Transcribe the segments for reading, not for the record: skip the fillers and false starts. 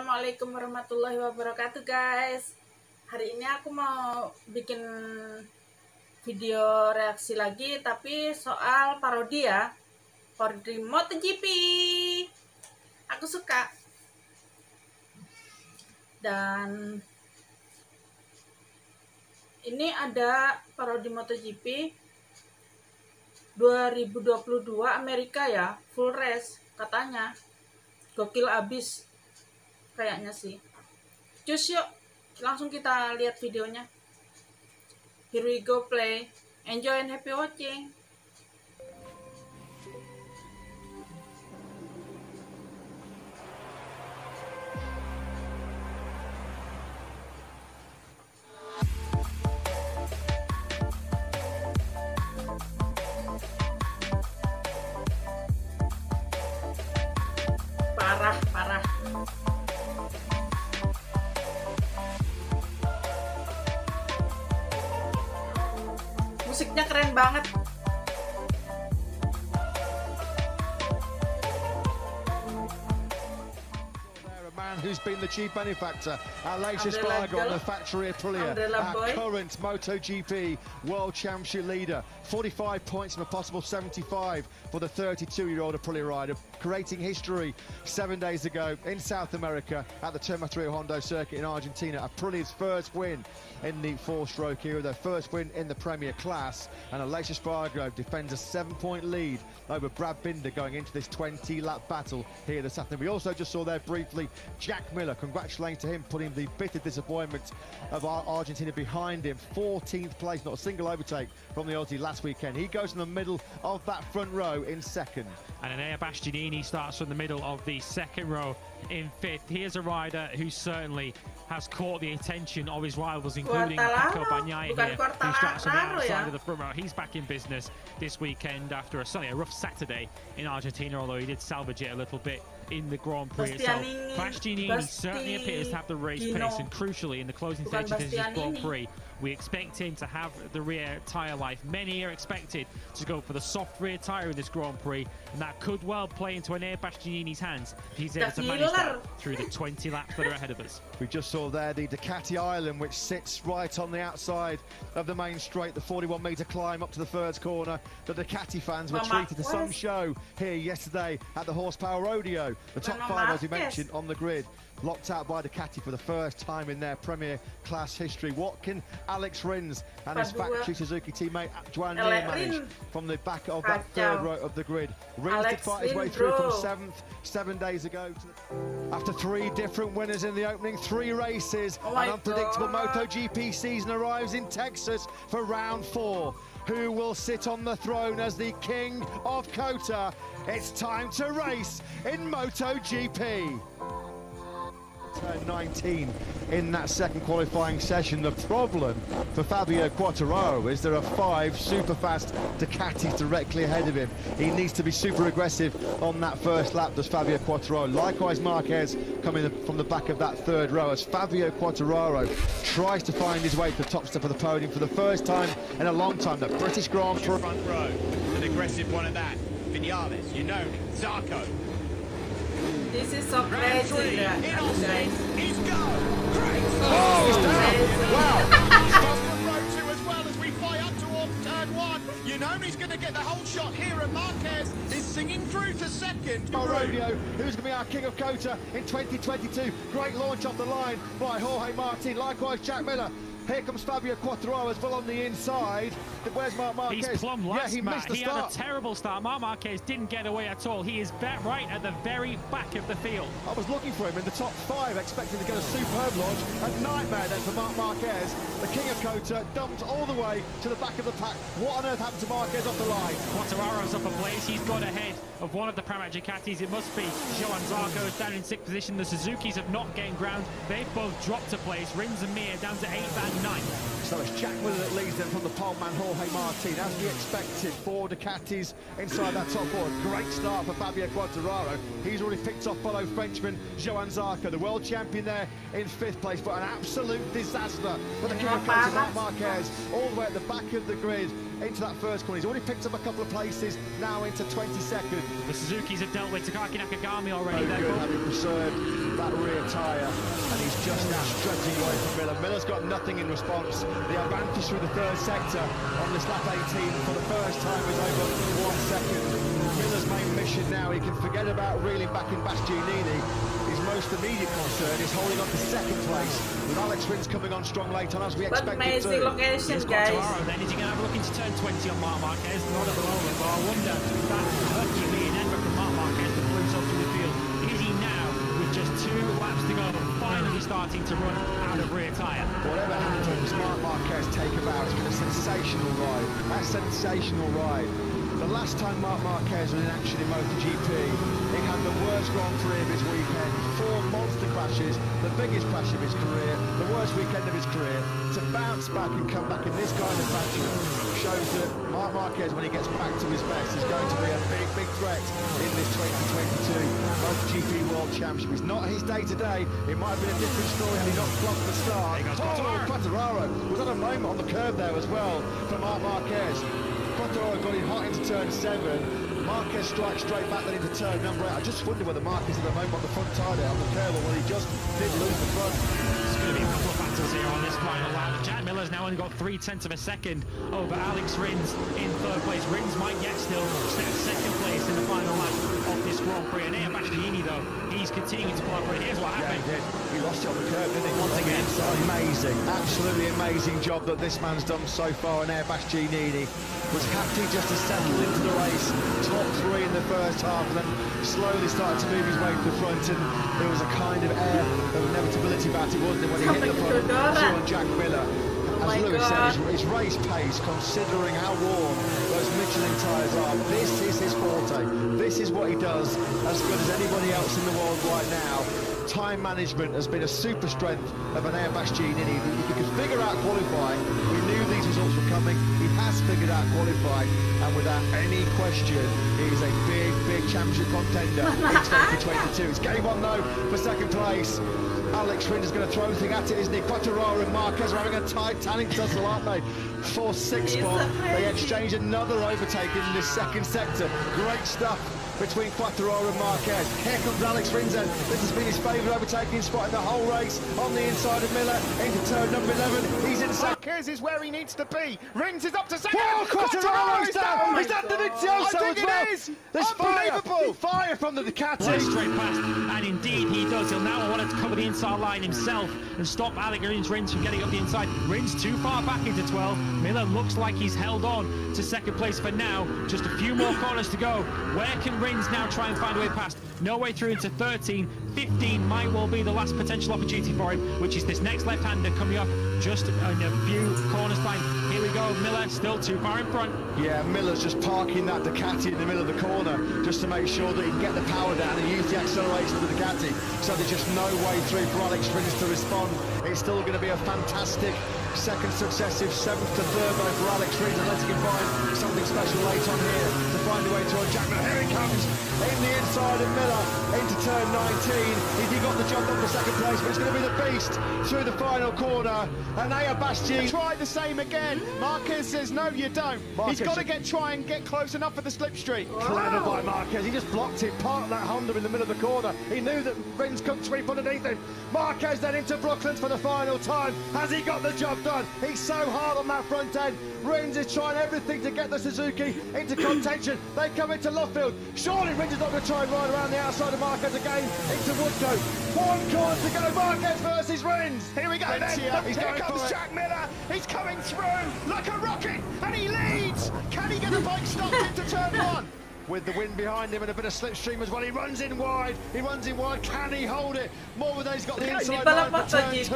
Assalamualaikum warahmatullahi wabarakatuh guys. Hari ini aku mau bikin video reaksi lagi, tapi soal parodi ya, parodi MotoGP. Aku suka. Dan ini ada parodi MotoGP 2022 Amerika ya, full race katanya. Gokil abis kayaknya sih. Cus yuk, langsung kita lihat videonya. Here we go, play. Enjoy and happy watching. Parah. Musiknya keren banget. Who's been the chief benefactor, Aleix Espargaro on the factory Aprilia, our current MotoGP World Championship leader. 45 points from a possible 75 for the 32-year-old Aprilia rider, creating history 7 days ago in South America at the Terma Hondo circuit in Argentina. Aprilia's first win in the four-stroke era, their first win in the Premier class, and Aleix Espargaro defends a 7-point lead over Brad Binder going into this 20-lap battle here this afternoon. We also just saw there briefly Jack Miller, congratulating to him, putting the bitter disappointment of Argentina behind him. 14th place, not a single overtake from the Aussie last weekend. He goes in the middle of that front row in second. And Enea Bastianini starts from the middle of the second row in fifth. Here's a rider who certainly has caught the attention of his rivals, including Paco Bagnaia here, who starts on the outside of the front row. He's back in business this weekend after a rough Saturday in Argentina, although he did salvage it a little bit in the Grand Prix itself. Bastianini certainly appears to have the race pace, and crucially in the closing stages of this Grand Prix, we expect him to have the rear tyre life. Many are expected to go for the soft rear tyre in this Grand Prix, and that could well play into Enea Bastianini's hands if he's able to manage that through the 20 laps that are ahead of us. We just saw there the Ducati Island, which sits right on the outside of the main straight, the 41-metre climb up to the first corner. The Ducati fans were treated to some show here yesterday at the Horsepower Rodeo. The top five, as we mentioned, on the grid, locked out by Ducati for the first time in their Premier class history. What can Alex Rins and his factory Suzuki teammate Joan Mir manage from the back of that third row of the grid? Rins did fight his way through from 7th 7 days ago. After 3 different winners in the opening 3 races, an unpredictable MotoGP season arrives in Texas for round 4. Who will sit on the throne as the king of COTA? It's time to race in MotoGP. Turn 19 in that second qualifying session. The problem for Fabio Quartararo is there are 5 super fast Ducatis directly ahead of him. He needs to be super aggressive on that first lap, does Fabio Quartararo. Likewise, Marquez coming from the back of that third row as Fabio Quartararo tries to find his way to the top step of the podium for the first time in a long time. The British Grand Prix front row, an aggressive one at that. Vinales, Zarco. This is so crazy, guys. He's go! Great! Wow! He's from row 2 as well as we fly up towards turn 1. He's going to get the whole shot here, and Marquez is singing through to second. Rodeo, who's going to be our king of COTA in 2022. Great launch off the line by Jorge Martin. Likewise, Jack Miller. Here comes Fabio Quartararo as well on the inside. Where's Marc Marquez? He's plumb last, he missed the start. Had a terrible start. Marc Marquez didn't get away at all. He is right at the very back of the field. I was looking for him in the top 5, expecting to get a superb launch. A nightmare then for Marc Marquez. The king of COTA dumped all the way to the back of the pack. What on earth happened to Marquez off the line? Quartararo's up a blaze. He's got ahead of one of the Pramac Ducatis. It must be Joan Zarco is down in 6th position. The Suzukis have not gained ground. They've both dropped a place. Rins and Mir down to 8th and 9th. So it's Jack Miller that leads them from the pole man Jorge Martin. As we expected, 4 Ducatis inside that top 4. Great start for Fabio Quartararo. He's already picked off fellow Frenchman Joan Zarco, the world champion there in 5th place, but an absolute disaster for the king of COTA, Marc Marquez, all the way at the back of the grid into that first corner. He's already picked up a couple of places, now into 22nd. The Suzukis have dealt with Takaki Nakagami already. Having preserved that rear tyre, and he's just now stretching away from Miller. Miller's got nothing in response. The advantage through the third sector on this lap 18 for the first time is over 1 second. Miller's main mission now, he can forget about reeling back in Bastianini. His most immediate concern is holding on to second place, with Alex Rins coming on strong late on as we expected to. Amazing location, guys. Then is he going to have a look into turn 20 on Marc Marquez? Not at the moment, but I wonder that Herculean effort from Marc Marquez that blew up to the field. Is he now, with just 2 laps to go, finally starting to run out of rear tyre? Whatever happens, Marc Marquez take about, it's been a sensational ride. A sensational ride. The last time Marc Marquez was in action in MotoGP, he had the worst Grand Prix of his weekend. 4 monster crashes, the biggest crash of his career, the worst weekend of his career. To bounce back and come back in this kind of fashion shows that Marc Marquez, when he gets back to his best, is going to be a big, big threat in this 2022 MotoGP World Championship. It's not his day today. It might have been a different story had he not blocked the start. Quartararo was at a moment on the curve there as well for Marc Marquez. Quartararo got him hot into turn 7. Marquez strikes straight back then into turn number 8. I just wonder whether Marquez at the moment on the front tyre there on the curve, or whether he just did lose the front. There's going to be a couple of factors here on this final lap. Jack Miller's now only got 0.3 of a second over Alex Rins in 3rd place. Rins might get still second place in the final lap of this Grand Prix. And Bastianini, though, he's continuing to cooperate. Here's what happened. Yeah, he did. He lost it on the curve, didn't he? Once again, amazing, absolutely amazing job that this man's done so far. And Bastianini was happy just to settle into the race, top 3 in the first half, and then slowly started to move his way to the front. And there was a kind of air of inevitability about it, wasn't it, when he hit the front on Jack Miller. As Lewis said, his race pace, considering how warm those Michelin tyres are, this is his forte. This is what he does as good as anybody else in the world right now. Time management has been a super strength of an Bastianini. If he could figure out qualifying, we knew these results were coming. He has figured out qualifying, and without any question, he is a big, big championship contender in 2022. It's game on though for second place. Alex Rins is going to throw everything at it, isn't he? Quartararo and Marquez are having a Titanic tussle, aren't they? 4th, 6th spot. They exchange another overtake in this second sector. Great stuff between Quartararo and Marquez. Here comes Alex Rins. This has been his favourite overtaking spot in the whole race. On the inside of Miller, into turn number 11. He's in second. Marquez is where he needs to be. Rins is up to second. Whoa, Quartararo's down! Is that the Vizioso I think as well? it is! There's Unbelievable! Fire from the Ducati. Right straight past, and indeed he does. He'll now want to cover the inside line himself and stop Alex Rins from getting up the inside. Rins too far back into 12. Miller looks like he's held on to second place for now. Just a few more corners to go. Where can Rins now try and find a way past? No way through into 13. 15 might well be the last potential opportunity for him, which is this next left-hander coming up just in a few corners time. Here we go, Miller still too far in front. Yeah, Miller's just parking that Ducati in the middle of the corner just to make sure that he can get the power down and use the acceleration of the Ducati. So there's just no way through for Alex Rins to respond. It's still going to be a fantastic second successive 7th to 3rd though for Alex Rins, unless he can find something special late on here to find a way to Jack Miller. Here he comes in the inside of Miller into turn 19. He got the job done for second place, but it's going to be the beast through the final corner. And Bastianini try the same again. Marquez says no, you don't. Marquez, he's got to try and get close enough for the slipstream. Clever by Marquez. He just blocked it, parked that Honda in the middle of the corner. He knew that Rins couldn't sweep underneath him. Marquez then into Brooklands for the final time. Has he got the job done? He's so hard on that front end. Rins is trying everything to get the Suzuki into contention. They come into Luffield. Surely Rins is not going to try and ride around the outside of Marquez again into Woodcote. 1 corner to go. Marquez versus Rins. Here we go then. Here comes Jack Miller. He's coming through like a rocket, and he leads. Can he get the bike stopped into turn 1? With the wind behind him and a bit of slipstream as well, he runs in wide. Can he hold it? Morbidelli's got the inside line for turn 2.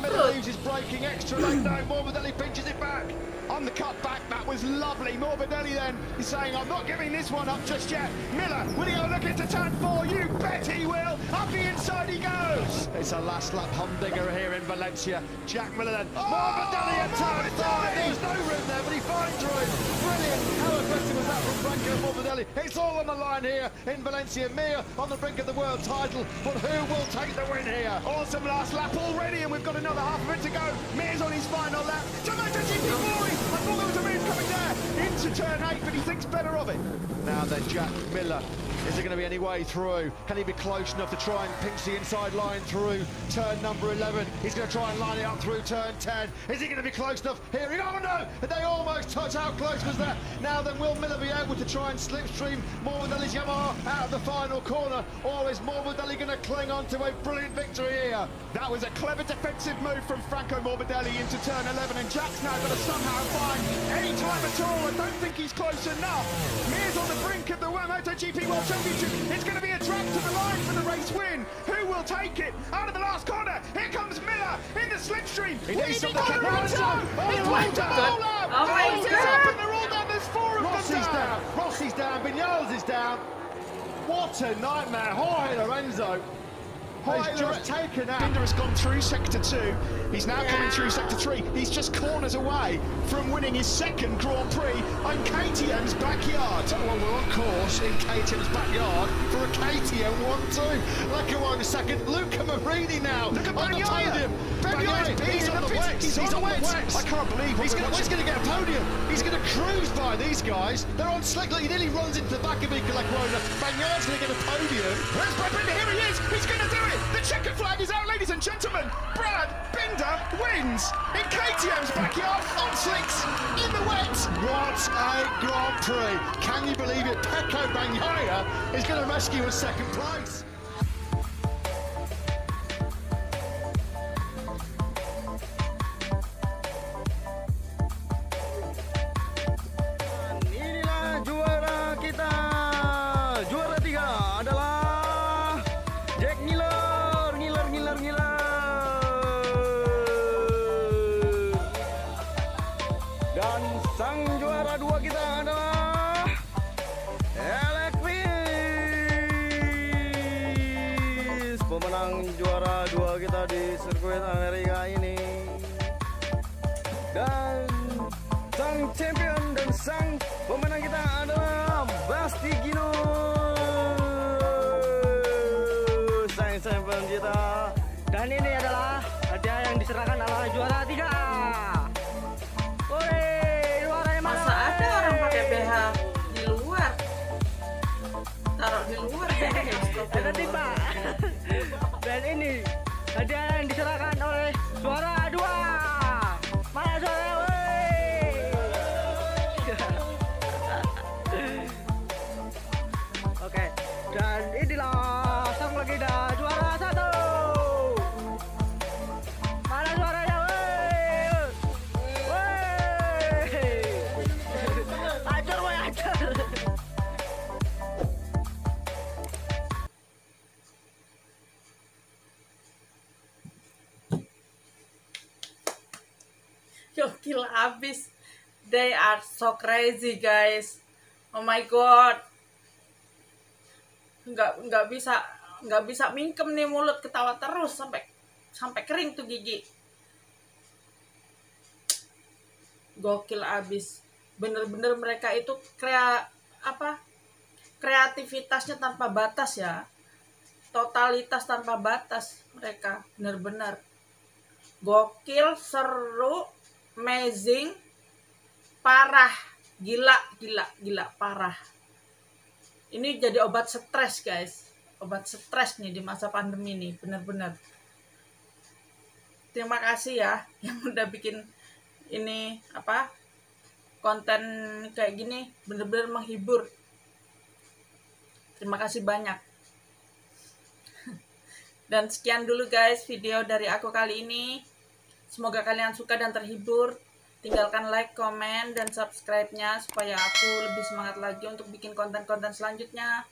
Miller leaves his braking extra late now. Morbidelli pinches it back. On the cut back, that was lovely. Morbidelli then is saying, I'm not giving this one up just yet. Miller, will he go look into turn 4? You bet he will. Up the inside he goes. It's a last lap humdinger here in Valencia. Jack Miller then. Morbidelli at turn 5. There was no room there, but he finds through. Brilliant. How aggressive was that from Franco Morbidelli? It's all on the line here in Valencia. Mir on the brink of the world title, but who will take the win here? Awesome last lap already, and we've got another half of it to go. Mir's on his final lap. To MotoGP boy! I thought there was a move coming there into turn 8, but he thinks better of it. Now then, Jack Miller Is there going to be any way through? Can he be close enough to try and pinch the inside line through turn number 11? He's going to try and line it up through turn 10. Is he going to be close enough? Here, oh no! They almost touch. How close was that? Now then, will Miller be able to try and slipstream Morbidelli's Yamaha out of the final corner? Or is Morbidelli going to cling on to a brilliant victory here? That was a clever defensive move from Franco Morbidelli into turn 11, and Jack's now got to somehow find any time at all. I don't think he's close enough. Mir's on the brink of the MotoGP World Championship. It's going to be a drag to the line for the race win. Who will take it out of the last corner? Here comes Miller in the slipstream. He's got the Lorenzo. He's wiped them all out. Oh my God. They're all down. There's 4 of them down. Rossi's down. Vinales is down. What a nightmare. Jorge Lorenzo has just taken out. Binder has gone through sector 2. He's now coming through sector 3. He's just corners away from winning his second Grand Prix on KTM's backyard. Well, we're on course in KTM's backyard for a KTM 1-2. Like a 1 second. Luca Marini now. Look at on the podium. He's on the wet. He's on the wet. I can't believe he's going to get a podium. He's going to cruise by these guys. They're on slick. Look, he nearly runs into the back of Mikel Lecuona. Bagnaglia's going to get a podium. Where's Brad Binder? Here he is. He's going to do it. The checkered flag is out, ladies and gentlemen. Brad Binder wins in KTM's backyard on slicks in the wet. What a Grand Prix. Can you believe it? Pecco Bagnaia is going to rescue a second place. Inilah juara kita. Juara 3 adalah Jack Miller. Dan sang juara 2 kita adalah McQueen, pemenang juara 2 kita di sirkuit Amerika ini. Dan sang champion dan sang pemenang kita adalah Bastigino, sang champion kita. Dan ini adalah hadiah yang diserahkan adalah juara 3. Masa ada orang pakai BH di luar? Taruh di luar ya. Ada tiba. Dan ini hadiah yang diserahkan oleh juara 2. Mana juara? Oke. Dan inilah sang legenda juara 1. Mana juaranya? Gokil abis. They are so crazy, guys. Oh my god. Nggak bisa mingkem nih mulut, ketawa terus sampai kering tuh gigi. Gokil abis. Bener-bener mereka itu kreativitasnya tanpa batas ya. Totalitas tanpa batas mereka, bener-bener gokil, seru, amazing, parah, gila parah. Ini jadi obat stres, guys. Obat stres nih di masa pandemi nih, bener-bener. Terima kasih ya yang udah bikin ini konten kayak gini, bener-bener menghibur. Terima kasih banyak. Dan sekian dulu guys video dari aku kali ini. Semoga kalian suka dan terhibur. Tinggalkan like, komen, dan subscribe-nya supaya aku lebih semangat lagi untuk bikin konten-konten selanjutnya.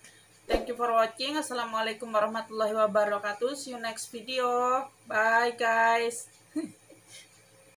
Thank you for watching. Assalamualaikum warahmatullahi wabarakatuh. See you next video. Bye guys.